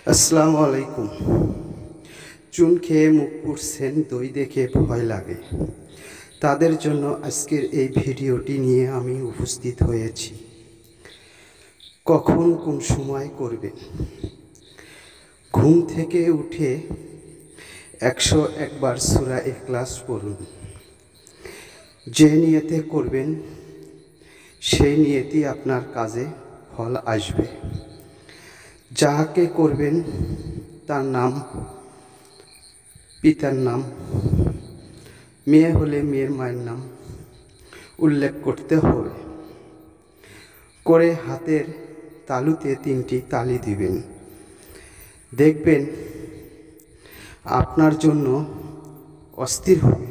আসসালামু আলাইকুম। চুন খেয়ে মুখ পুড়ছেন, দই দেখে ভয় লাগে, তাদের জন্য আজকের এই ভিডিওটি নিয়ে আমি উপস্থিত হয়েছি। কখন কোন সময় করবেন? ঘুম থেকে উঠে 101 বার সূরা ইখলাস পড়ুন। যে নিয়তে করবেন সেই নিয়তেই আপনার কাজে ফল আসবে। যাহাকে করবেন তার নাম, পিতার নাম, মেয়ে হলে মেয়ের মায়ের নাম উল্লেখ করতে হবে। করে হাতের তালুতে 3টি তালি দিবেন। দেখবেন আপনার জন্য অস্থির হবে।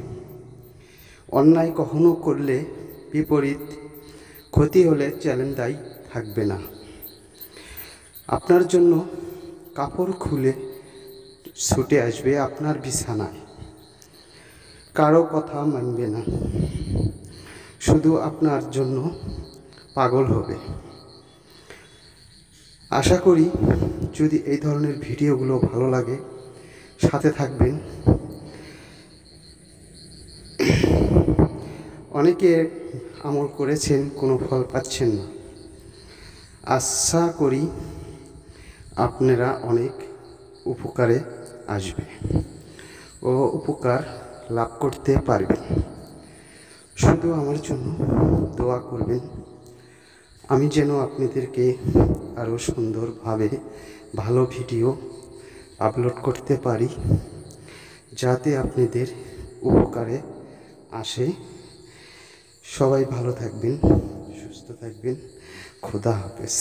অন্যায় কখনো করলে বিপরীত ক্ষতি হলে চ্যালেঞ্জ দায়ী থাকবে না। আপনার জন্য কাপড় খুলে ছুটে আসবে আপনার বিছানায়, কারো কথা মানবে না, শুধু আপনার জন্য পাগল হবে। আশা করি যদি এই ধরনের ভিডিওগুলো ভালো লাগে সাথে থাকবেন। অনেকে আমল করেছেন, কোনো ফল পাচ্ছেন না। আশা করি আপনারা অনেক উপকারে আসবে ও উপকার লাভ করতে পারবেন। শুধু আমার জন্য দোয়া করবেন, আমি যেন আপনাদেরকে আরও সুন্দরভাবে ভালো ভিডিও আপলোড করতে পারি, যাতে আপনাদের উপকারে আসে। সবাই ভালো থাকবেন, সুস্থ থাকবেন। খোদা হাফেজ।